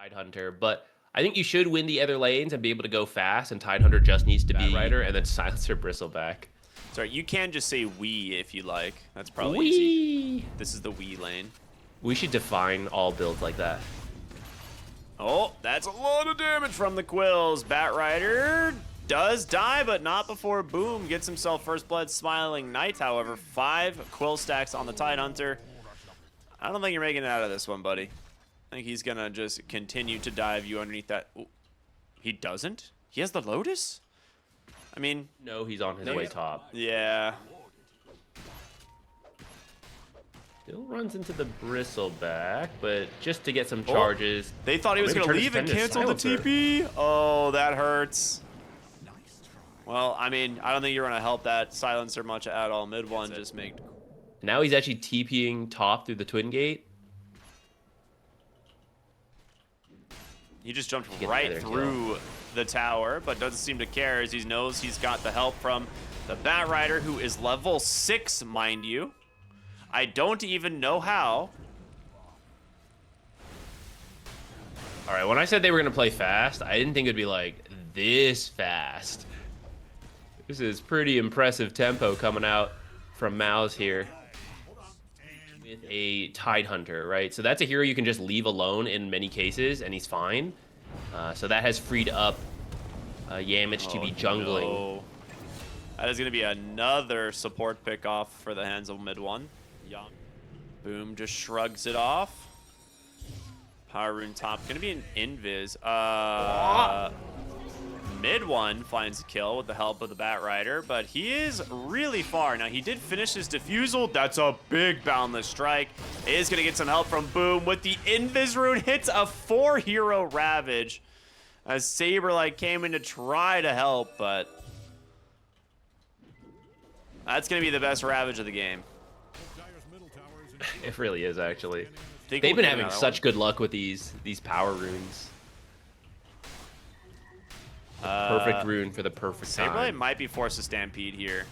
Tidehunter, but I think you should win the other lanes and be able to go fast, and Tidehunter just needs to be Rider and then Silencer Bristleback. Sorry, you can just say "we" if you like. That's probably Wee. easy. This is the "we" lane. We should define all builds like that. Oh, that's a lot of damage from the Quills. Bat Rider does die, but not before Boom gets himself first blood. Smiling Knight, however, 5 Quill stacks on the Tidehunter. I don't think you're making it out of this one, buddy. I think he's gonna just continue to dive you underneath that. Ooh. He doesn't? He has the Lotus? I mean... No, he's on his way top. Yeah. Still runs into the Bristleback, but just to get some charges. They thought he was gonna leave and cancel the TP? Oh, that hurts. Well, I mean, I don't think you're gonna help that Silencer much at all. Mid one just make... Now he's actually TPing top through the Twin Gate. He just jumped right through the tower, but doesn't seem to care as he knows he's got the help from the Bat Rider, who is level 6, mind you. I don't even know how. All right, when I said they were going to play fast, I didn't think it would be like this fast. This is pretty impressive tempo coming out from MOUZ here. With a Tidehunter, right? So that's a hero you can just leave alone in many cases, and he's fine. So that has freed up Yamich to be jungling. No. That is going to be another support pick off for the hands of mid one. Boom just shrugs it off. Power Rune top. Going to be an invis. Mid one finds a kill with the help of the Bat Rider, but he is really far. Now, he did finish his defusal. That's a big boundless strike. Is going to get some help from Boom with the Invis Rune. Hits a 4-hero Ravage as Saberlight came in to try to help, but that's going to be the best Ravage of the game. It really is, actually. They've been having such good luck with these power runes. Perfect rune for the perfect time. Saberlight might be forced to stampede here.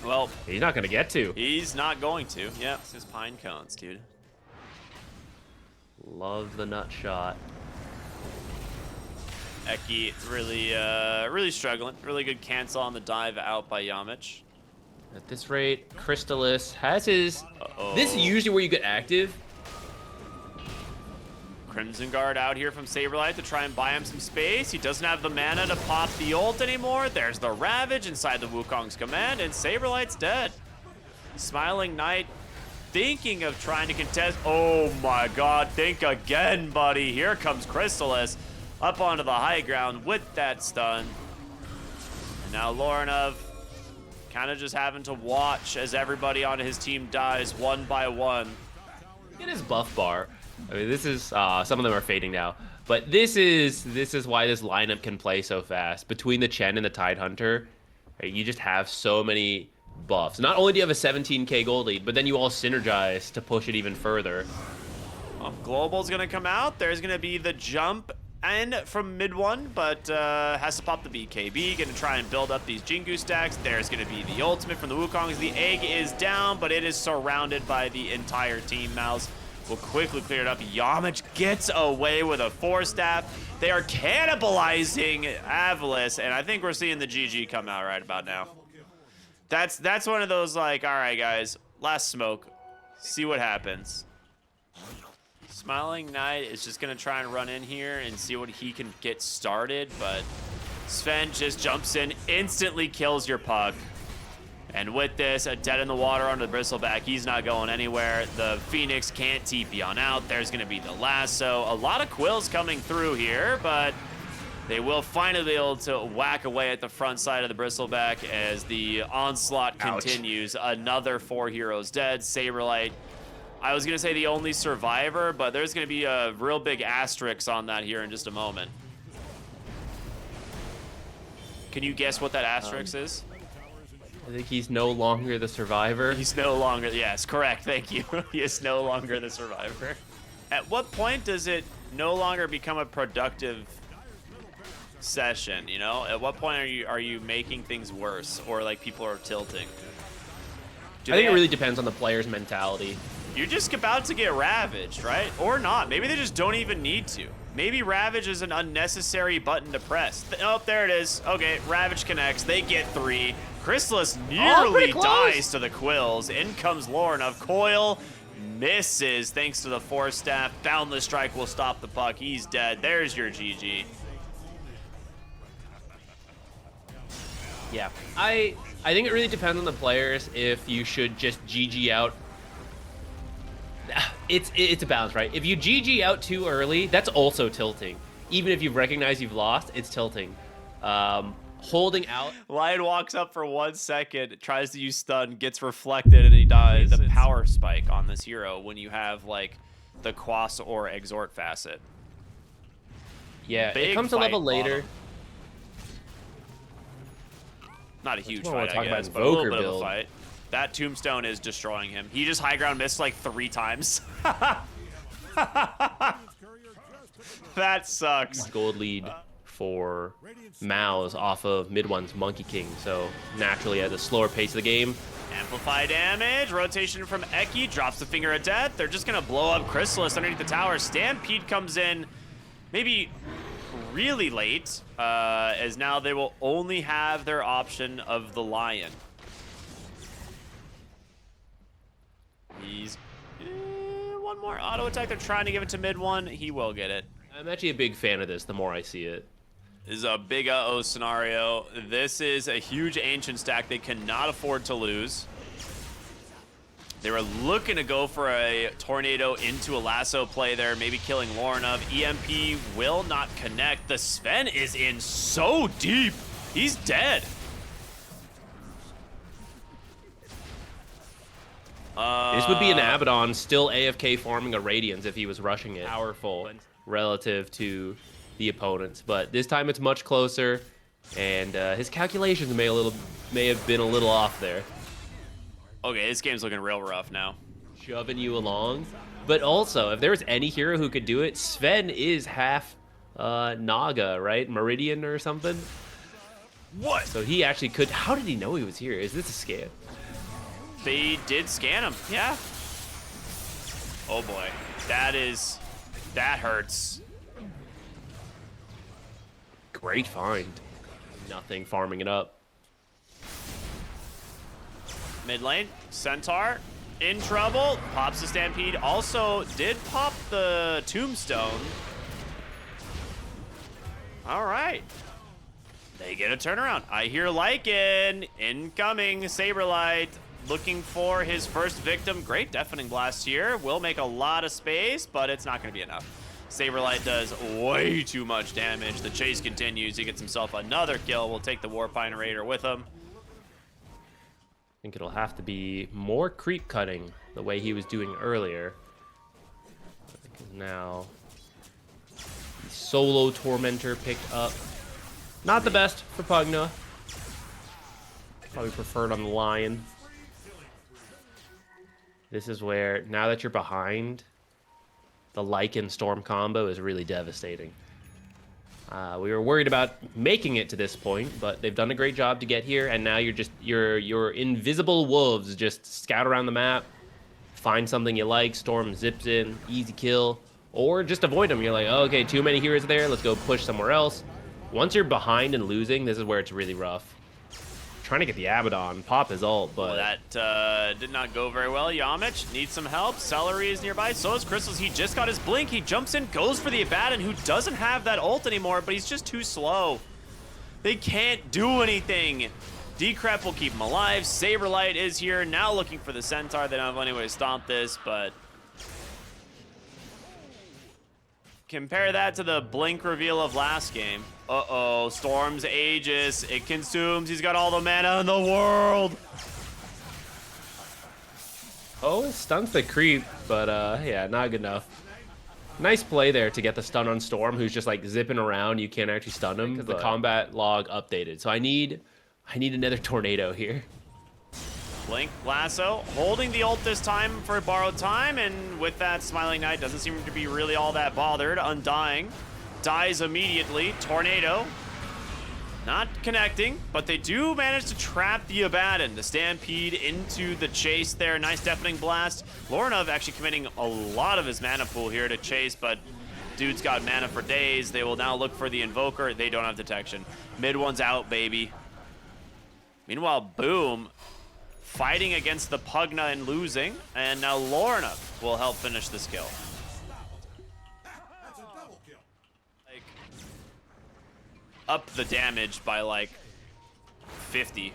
Well, he's not going to get to. He's not going to. Yeah, it's his pine cones, dude. Love the nut shot. Eki really struggling. Really good cancel on the dive out by Yamich. At this rate, Crystallis has his... This is usually where you get active. Crimson Guard out here from Saberlight to try and buy him some space. He doesn't have the mana to pop the ult anymore. There's the Ravage inside the Wukong's command, and Saberlight's dead. Smiling Knight thinking of trying to contest. Oh my god, think again, buddy. Here comes Crystallis up onto the high ground with that stun. And now Lorinov kind of just having to watch as everybody on his team dies one by one. Look at his buff bar. I mean, this is some of them are fading now, but this is why this lineup can play so fast. Between the Chen and the Tidehunter, right, you just have so many buffs. Not only do you have a 17k gold lead, but then you all synergize to push it even further. Well, Global's gonna come out. There's gonna be the jump and from mid one, but has to pop the BKB. Gonna try and build up these Jingu stacks. There's gonna be the ultimate from the Wukongs. The egg is down, but it is surrounded by the entire team. MOUZ will quickly clear it up. Yamich gets away with a 4-staff. They are cannibalizing AVULUS, and I think we're seeing the GG come out right about now. That's one of those, like, all right, guys, last smoke. See what happens. Smiling Knight is just going to try and run in here and see what he can get started, but Sven just jumps in, instantly kills your puck. And with this, a dead in the water onto the Bristleback. He's not going anywhere. The Phoenix can't TP on out. There's going to be the lasso. A lot of Quills coming through here, but they will finally be able to whack away at the front side of the Bristleback as the onslaught continues. Another 4 heroes dead. Saberlight, I was going to say the only survivor, but there's going to be a real big asterisk on that here in just a moment. Can you guess what that asterisk is? I think he's no longer the survivor. He's no longer, yes, correct, thank you. He is no longer the survivor. At what point does it no longer become a productive session, you know? At what point are you making things worse, or like people are tilting? I think it really depends on the player's mentality. you're just about to get ravaged, right? Or not. Maybe they just don't even need to. Maybe Ravage is an unnecessary button to press. Oh, there it is. Okay, Ravage connects. They get 3. Chrysalis nearly dies to the Quills. In comes Lorna. Coil misses thanks to the Force Staff. Boundless Strike will stop the puck. He's dead. There's your GG. Yeah, I think it really depends on the players if you should just GG out. It's a balance, right? If you GG out too early, that's also tilting. Even if you recognize you've lost, it's tilting. Holding out. Lion walks up for 1 second, tries to use stun, gets reflected, and he dies. The power spike on this hero when you have like the Quas or Exhort facet. Yeah, Big it comes a level later. Not a huge That's what fight, we're I talking guess, about but a little Invoker bit of a build. fight. That tombstone is destroying him. He just high ground missed like 3 times. That sucks. Gold lead for MOUZ off of mid one's Monkey King, so naturally at a slower pace of the game. Amplify damage, rotation from Eki, drops the Finger of Death. They're just gonna blow up Chrysalis underneath the tower. Stampede comes in, maybe really late, as now they will only have their option of the Lion. He's one more auto attack. They're trying to give it to mid one. He will get it. I'm actually a big fan of this the more I see it. This is a big uh-oh scenario. This is a huge ancient stack they cannot afford to lose. They were looking to go for a tornado into a lasso play there, maybe killing Lorna. EMP will not connect. The Sven is in so deep. He's dead. This would be an Abaddon still AFK farming a Radiance if he was rushing it. Powerful relative to the opponents, but this time it's much closer, and his calculations may have been a little off there. Okay, this game's looking real rough now. Shoving you along, but also if there was any hero who could do it, Sven is half Naga, right? Meridian or something. What? So he actually could. How did he know he was here? Is this a scam? They did scan him, yeah. Oh boy, that hurts. Great find. Nothing, farming it up. Mid lane, Centaur in trouble. Pops the Stampede. Also did pop the Tombstone. All right. They get a turnaround. I hear Lycan incoming. Saberlight looking for his first victim. Great deafening blast here. Will make a lot of space, but it's not going to be enough. Saberlight does way too much damage. The chase continues. He gets himself another kill. We'll take the Warpine Raider with him. I think it'll have to be more creep cutting the way he was doing earlier. Because now the solo Tormentor picked up. Not the best for Pugna. Probably preferred on the Lion. This is where, now that you're behind, the Lycan Storm combo is really devastating. We were worried about making it to this point, but they've done a great job to get here, and now your invisible wolves just scout around the map, find something you like, Storm zips in, easy kill, or just avoid them. You're like, oh, okay, too many heroes there, let's go push somewhere else. Once you're behind and losing, this is where it's really rough. Trying to get the Abaddon, pop his ult, but... Well, that did not go very well. Yamich needs some help. Celery is nearby. So is Crystals. He just got his blink. He jumps in, goes for the Abaddon, who doesn't have that ult anymore, but he's just too slow. They can't do anything. Decrep will keep him alive. Saberlight is here, now looking for the Centaur. They don't have any way to stomp this, but... compare that to the blink reveal of last game. Uh-oh, Storm's Aegis. It consumes. He's got all the mana in the world. Oh, it stuns the creep, but yeah, not good enough. Nice play there to get the stun on Storm, who's just like zipping around. You can't actually stun him because the combat log updated. So I need another tornado here. Blink, lasso, holding the ult this time for borrowed time, and with that, Smiling Knight doesn't seem to be really all that bothered. Undying, dies immediately. Tornado, Not connecting, but they do manage to trap the Abaddon, the Stampede into the chase there. Nice deafening blast. Lornov actually committing a lot of his mana pool here to chase, but dude's got mana for days. They will now look for the Invoker. They don't have detection. Mid one's out, baby. Meanwhile, Boom fighting against the Pugna and losing, and now Lornov will help finish this kill. Up the damage by like 50.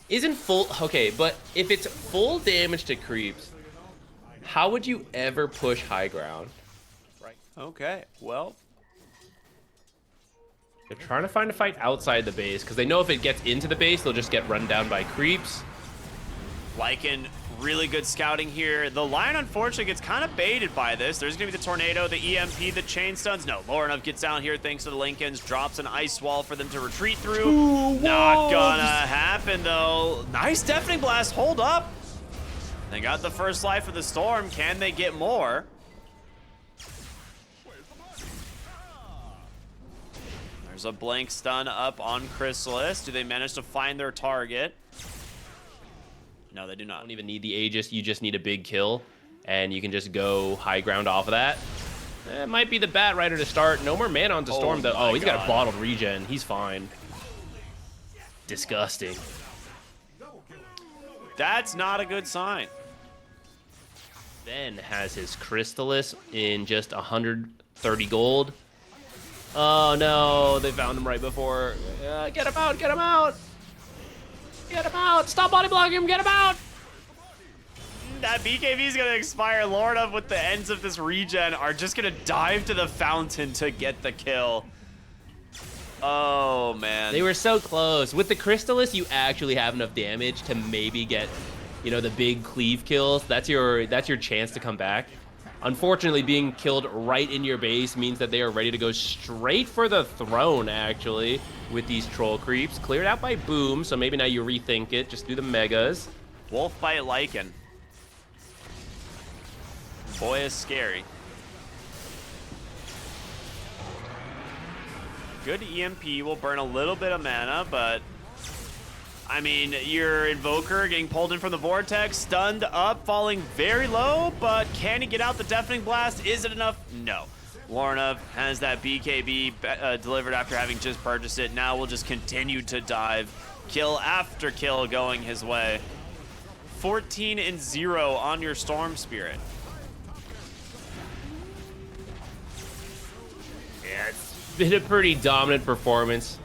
Isn't full... Okay, but if it's full damage to creeps, how would you ever push high ground? Right. Okay, well. They're trying to find a fight outside the base, because they know if it gets into the base, they'll just get run down by creeps. Lycan, really good scouting here. The Lion, unfortunately, gets kind of baited by this. There's going to be the Tornado, the EMP, the Chain Stuns. No, Lornov gets down here thanks to the Lincolns, drops an Ice Wall for them to retreat through. Ooh, not gonna happen, though. Nice Deafening Blast. Hold up. They got the first life of the Storm. Can they get more? There's a blank stun up on Chrysalis. Do they manage to find their target? No, they do not. Don't even need the Aegis. You just need a big kill, and you can just go high ground off of that. It might be the Bat Rider to start. No more mana onto Storm, though. Oh, he's got a bottled regen. He's fine. Disgusting. That's not a good sign. Ben has his Chrysalis in just 130 gold. Oh, no. They found him right before. Get him out. Get him out. Get him out! Stop body blocking him! Get him out! That BKB is gonna expire. Lornov with the ends of this regen are just gonna dive to the fountain to get the kill. Oh man. They were so close. With the Chrysalis, you actually have enough damage to maybe get, you know, the big cleave kills. That's your chance to come back. Unfortunately, being killed right in your base means that they are ready to go straight for the throne, actually, with these troll creeps. Cleared out by Boom, so maybe now you rethink it. Just do the megas. Wolf bite Lycan. Boy, is scary. Good EMP will burn a little bit of mana, but I mean, your Invoker getting pulled in from the Vortex, stunned up, falling very low, but can he get out the Deafening Blast? Is it enough? No. Lornov has that BKB delivered after having just purchased it. Now we'll just continue to dive. Kill after kill going his way. 14-0 on your Storm Spirit. Yeah, it's been a pretty dominant performance.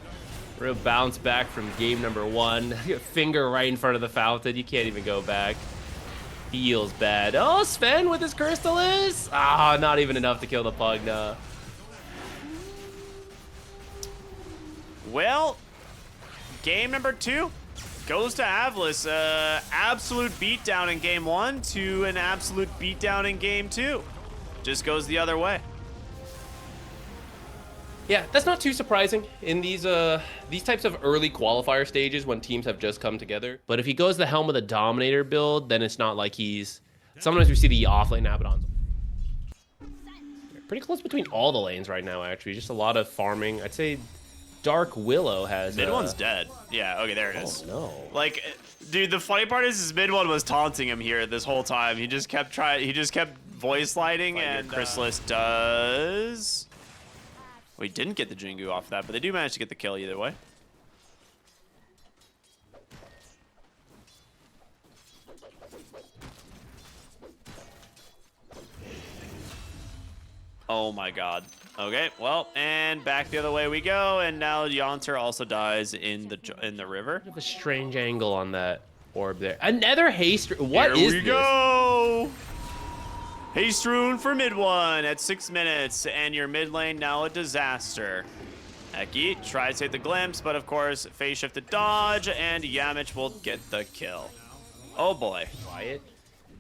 Real bounce back from game number 1. Finger right in front of the fountain. You can't even go back. Feels bad. Oh, Sven with his Chrysalis. Ah, not even enough to kill the Pugna. Well, game number 2 goes to AVULUS. Absolute beatdown in game 1 to an absolute beatdown in game 2. Just goes the other way. Yeah, that's not too surprising in these types of early qualifier stages when teams have just come together. But if he goes the Helm of the Dominator build, then it's not like he's... Sometimes we see the offlane Abaddons. Pretty close between all the lanes right now, actually. Just a lot of farming. I'd say Dark Willow has... Mid one's dead. Yeah, okay, there it is. Oh, no. Like, dude, the funny part is mid one was taunting him here this whole time. He just kept voice sliding, and Chrysalis does... We didn't get the Jingu off that, but they do manage to get the kill either way. Oh my god. Okay, well, and back the other way we go, and now Yonter also dies in the river. A strange angle on that orb there. Another haste. What is this? Here we go. Haste rune for mid one at 6 minutes, and your mid lane now a disaster. Eki tries to hit the glimpse, but of course, phase shifted dodge, and Yamich will get the kill. Oh boy. Quiet.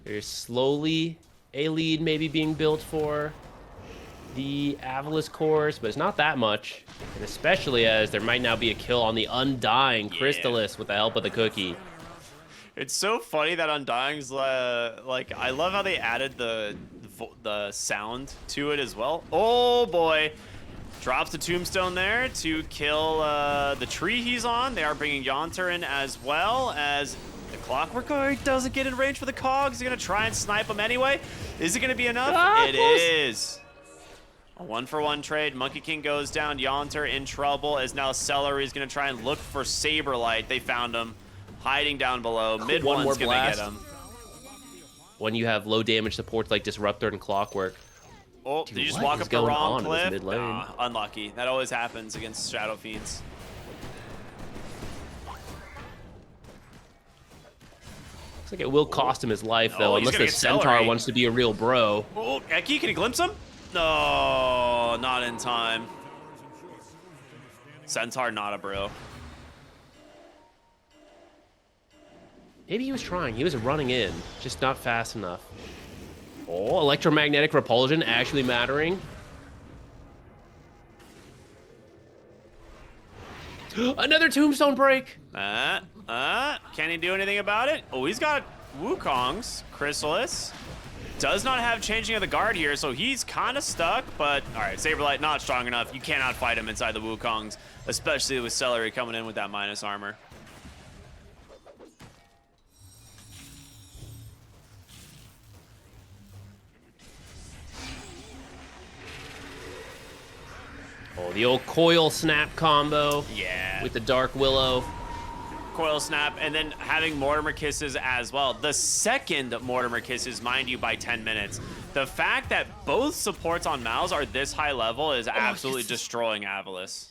There's slowly a lead maybe being built for the AVULUS course, but it's not that much. And especially as there might now be a kill on the Undying Chrysalis with the help of the cookie. It's so funny that Undying's like, I love how they added the sound to it as well. Oh boy, Drops the tombstone there to kill the tree he's on. They are bringing Yonter in as well as the Clockwork Guard doesn't get in range for the cogs. They're going to try and snipe him anyway. Is it going to be enough? It is. A 1-for-1 trade. Monkey King goes down. Yonter in trouble as now Celery is going to try and look for Saberlight. They found him hiding down below. Mid One more one's going to get blast. him. When you have low damage supports like Disruptor and Clockwork. Oh, Dude, did you just what walk is up the going wrong on in this cliff? mid lane? Nah, unlucky. That always happens against Shadow Fiends. Looks like it will cost him his life, though, Oh, he's unless gonna the get Centaur Celery. wants to be a real bro. Oh, Eki, can he glimpse him? No, not in time. Centaur, not a bro. Maybe he was trying. He was running in, just not fast enough. Oh, electromagnetic repulsion actually mattering. Another tombstone break. Can he do anything about it? Oh, he's got Wukong's Chrysalis. Does not have changing of the guard here, so he's kind of stuck, but all right, Saberlight not strong enough. You cannot fight him inside the Wukongs, especially with Celery coming in with that minus armor. Oh, the old coil snap combo. Yeah. With the Dark Willow. Coil snap, and then having Mortimer Kisses as well. The second Mortimer Kisses, mind you, by 10 minutes. The fact that both supports on MOUZ are this high level is absolutely yes. destroying AVULUS.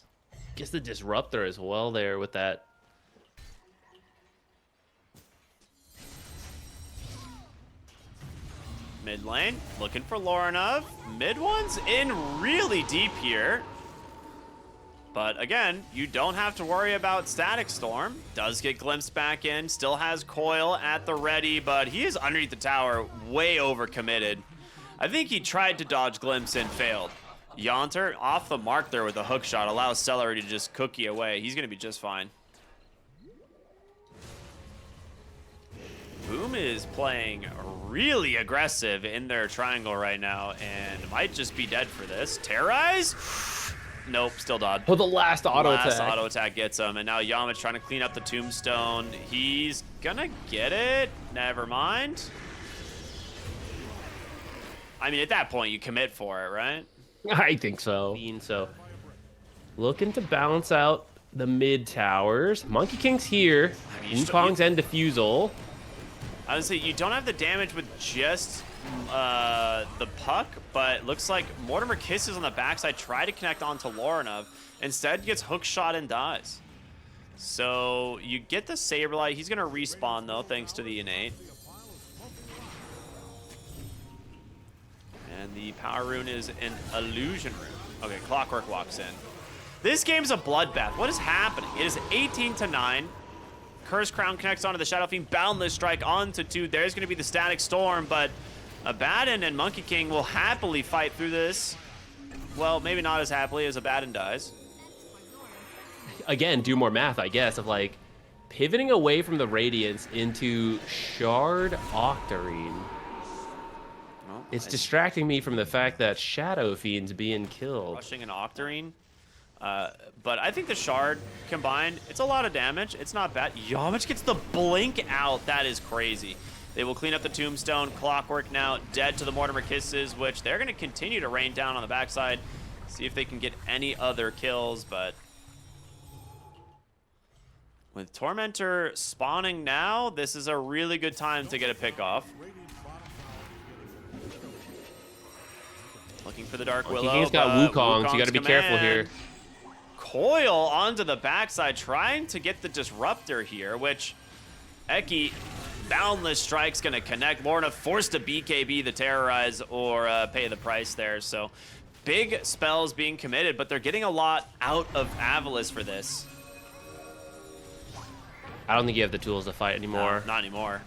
Gets the Disruptor as well there with that. Mid lane, looking for Lorinov. Mid one's in really deep here. But again, you don't have to worry about Static Storm. Does get glimpsed back in, still has Coil at the ready, but he is underneath the tower, way overcommitted. I think he tried to dodge glimpse and failed. Yonter off the mark there with a hook shot, allows Celery to just cookie away. He's gonna be just fine. Boom is playing really aggressive in their triangle right now and might just be dead for this. Terrorize? Nope, still dodged. Oh, the last auto Last attack. auto attack gets him, and now Yamich trying to clean up the tombstone. He's gonna get it. Never mind. I mean, at that point, you commit for it, right? I think so. So, looking to balance out the mid towers. Monkey King's here. I mean, Wukong's end defusal. I would say you don't have the damage with just the puck, but looks like Mortimer Kisses on the backside, try to connect onto Lorinov. Instead, gets hook shot and dies. So you get the Saberlight. He's going to respawn, though, thanks to the innate. And the power rune is an illusion rune. Okay, Clockwork walks in. This game's a bloodbath. What is happening? It is 18-9. Curse Crown connects onto the Shadow Fiend. Boundless Strike onto 2. There's going to be the Static Storm, but Abaddon and Monkey King will happily fight through this. Well, maybe not as happily as Abaddon dies. Again, do more math, I guess, of like pivoting away from the Radiance into Shard Octarine. Well, It's distracting me from the fact that Shadow Fiend's being killed. Rushing an Octarine. But I think the Shard combined, it's a lot of damage. It's not bad. Yamich gets the blink out. That is crazy. They will clean up the Tombstone. Clockwork now dead to the Mortimer Kisses, which they're going to continue to rain down on the backside. See if they can get any other kills, but with Tormentor spawning now, this is a really good time to get a pick off. Looking for the Dark Willow. King's got Wukong, so you got to be careful here. Coil onto the backside, trying to get the Disruptor here, which Eki, Boundless Strike's going to connect. Lorna forced to BKB the Terrorize or pay the price there. So big spells being committed, but they're getting a lot out of AVULUS for this. I don't think you have the tools to fight anymore. No, not anymore.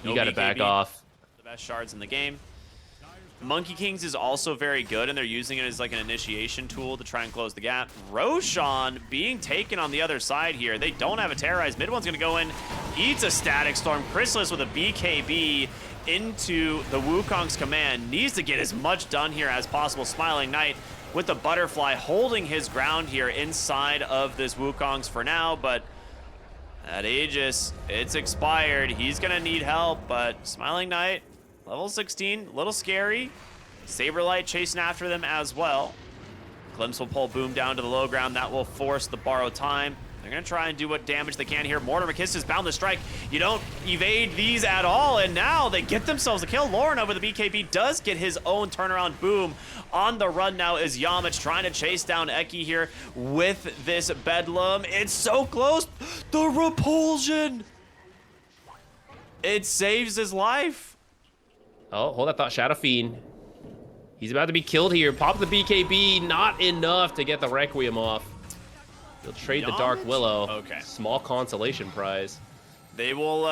You got to back off. The best shards in the game. Monkey Kings is also very good, and they're using it as like an initiation tool to try and close the gap. Roshan being taken on the other side here. They don't have a Terrorize. Mid one's going to go in, eats a Static Storm. Chrysalis with a BKB into the Wukong's command. Needs to get as much done here as possible. Smiling Knight with the butterfly holding his ground here inside of this Wukong's for now, but that Aegis, it's expired. He's gonna need help, but Smiling Knight, level 16, a little scary. Saberlight chasing after them as well. Glimpse will pull Boom down to the low ground. That will force the borrow time. They're gonna try and do what damage they can here. Mortimer Kisses bound to strike. You don't evade these at all, and now they get themselves a kill. Lauren over the BKB does get his own turnaround. Boom on the run now is Yamich trying to chase down Eki here with this Bedlam. It's so close. The repulsion. It saves his life. Oh, hold that thought. Shadow Fiend. He's about to be killed here. Pop the BKB. Not enough to get the Requiem off. He'll trade the Dark Willow. Okay. Small consolation prize. They will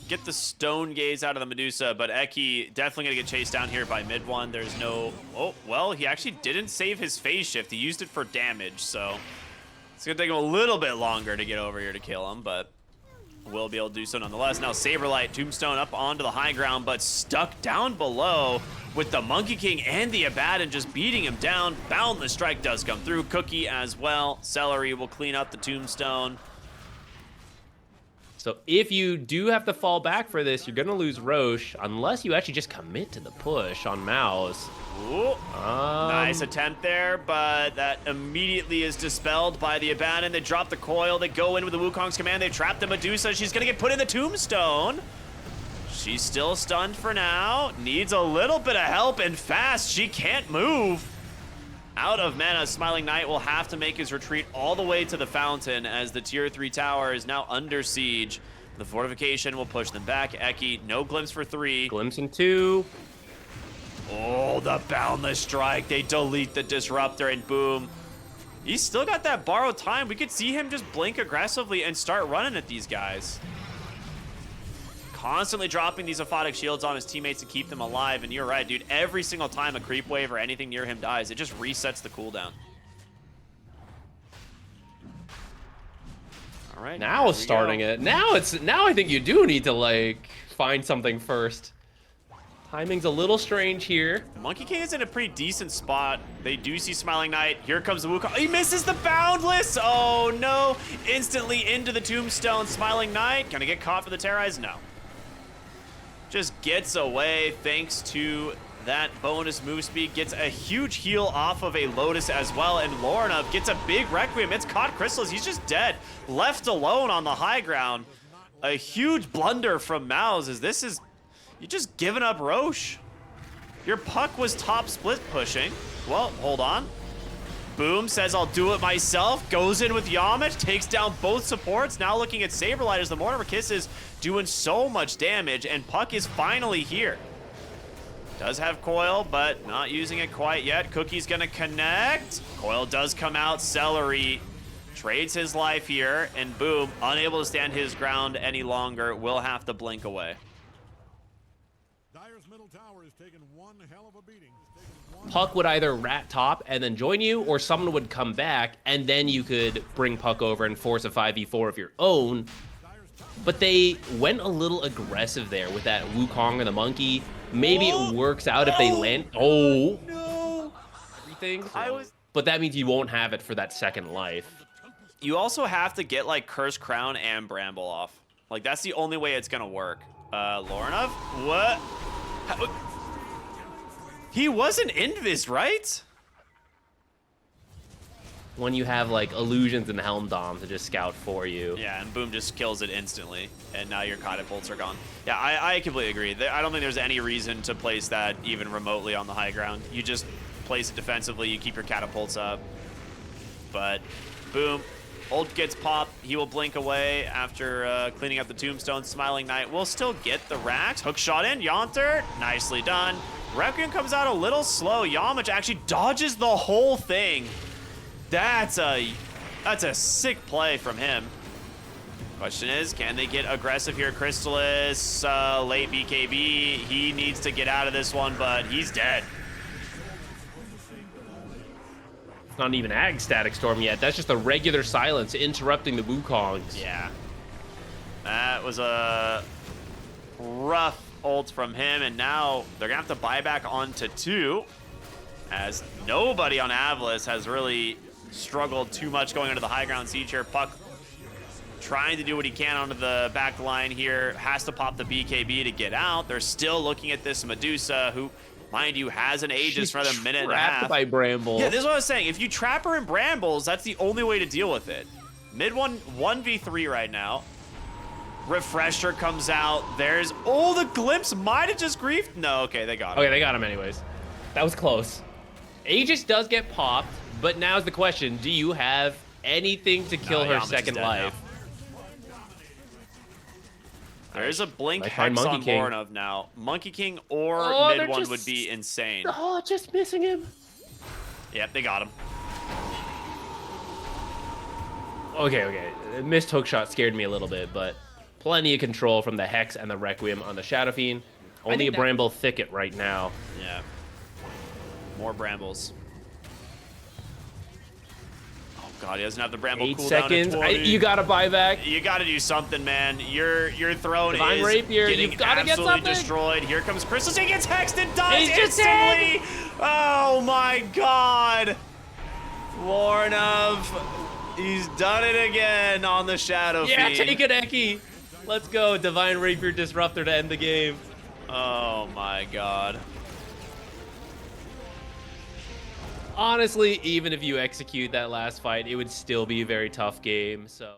get the Stone Gaze out of the Medusa, but Eki definitely going to get chased down here by mid one. There's no... Oh, well, he actually didn't save his phase shift. He used it for damage, so it's going to take him a little bit longer to get over here to kill him, but will be able to do so nonetheless. Now, Saberlight, Tombstone up onto the high ground, but stuck down below with the Monkey King and the Abaddon just beating him down. Boundless Strike does come through. Cookie as well. Celery will clean up the Tombstone. So if you do have to fall back for this, you're going to lose Roche unless you actually just commit to the push on MOUZ. Ooh, nice attempt there, but that immediately is dispelled by the Abaddon. They drop the coil. They go in with the Wukong's command. They trap the Medusa. She's going to get put in the Tombstone. She's still stunned for now. Needs a little bit of help and fast. She can't move. Out of mana, Smiling Knight will have to make his retreat all the way to the fountain as the tier 3 tower is now under siege. The fortification will push them back. Eki, no glimpse for 3. Glimpse in 2. Oh, the Boundless Strike. They delete the Disruptor and boom. He's still got that borrowed time. We could see him just blink aggressively and start running at these guys. Constantly dropping these aphotic shields on his teammates to keep them alive, and you're right, dude. Every single time a creep wave or anything near him dies, it just resets the cooldown. All right. Now it's starting it. Now I think you do need to like find something first. Timing's a little strange here. Monkey King is in a pretty decent spot. They do see Smiling Knight. Here comes the Wukong. He misses the Boundless. Oh no! Instantly into the Tombstone. Smiling Knight gonna get caught for the Terrorize? No. Just gets away thanks to that bonus move speed. Gets a huge heal off of a Lotus as well, and Lorna gets a big Requiem. It's caught Crystals. He's just dead. Left alone on the high ground. A huge blunder from MOUZ as this is... You're just giving up Roche. Your Puck was top split pushing. Well, hold on. Boom says, I'll do it myself. Goes in with Yamich, takes down both supports. Now looking at Saberlight as the Mortimer Kiss is doing so much damage, and Puck is finally here. Does have Coil, but not using it quite yet. Cookie's gonna connect. Coil does come out. Celery trades his life here, and boom, unable to stand his ground any longer, will have to blink away. Dyer's middle tower is taking one hell of a beating. Puck would either rat top and then join you, or someone would come back, and then you could bring Puck over and force a 5v4 of your own. But they went a little aggressive there with that Wukong and the Monkey. Maybe it works out if they land. Oh, no! Everything. But that means you won't have it for that second life. You also have to get like Curse Crown and Bramble off. Like that's the only way it's gonna work. Lorinov? What? He wasn't Invis, right? When you have like illusions and Helm Dom to just scout for you. Yeah, and boom, just kills it instantly. And now your catapults are gone. Yeah, I completely agree. I don't think there's any reason to place that even remotely on the high ground. You just place it defensively, you keep your catapults up. But boom, ult gets popped. He will blink away after cleaning up the Tombstone. Smiling Knight will still get the racks. Hook shot in, Yonter, nicely done. Requiem comes out a little slow. Yamich actually dodges the whole thing. That's a sick play from him. Question is, can they get aggressive here? Crystallis, late BKB. He needs to get out of this one, but he's dead. It's not even Ag Static Storm yet. That's just a regular silence interrupting the Wukongs. Yeah. That was a rough ult from him, and now they're gonna have to buy back onto 2. as nobody on AVULUS has really struggled too much going into the high ground siege here. Puck trying to do what he can onto the back line here. Has to pop the BKB to get out. They're still looking at this Medusa, who, mind you, has an Aegis for another minute and a half. Trapped by Bramble. Yeah, this is what I was saying. If you trap her in Brambles, that's the only way to deal with it. Mid 1v3 right now. Refresher comes out. There's, oh, the glimpse might have just griefed. No, okay, they got him. Okay, they got him anyways. That was close. Aegis does get popped, but now's the question. Do you have anything to kill her Yama's second dead life? now. There's a blink Might find hex Monkey on King. Born of now. Monkey King or Oh, mid one just- would be insane. Oh, just missing him. Yep, they got him. Okay. Missed hook shot scared me a little bit, but plenty of control from the Hex and the Requiem on the Shadow Fiend. Only a Bramble Thicket right now. Yeah. More Brambles. Oh god, he doesn't have the Bramble 8 cooldown seconds. at 20. You gotta buy back. You gotta do something, man. Your throne Divine is Rapier, getting you've gotta get absolutely something. destroyed. Here comes Crystal. He gets hexed and dies He's just instantly. Oh my god. Warnov, he's done it again on the Shadow Yeah, Fiend. take it, Eki. Let's go. Divine Rapier Disruptor to end the game. Oh my god. Honestly, even if you execute that last fight, it would still be a very tough game, so...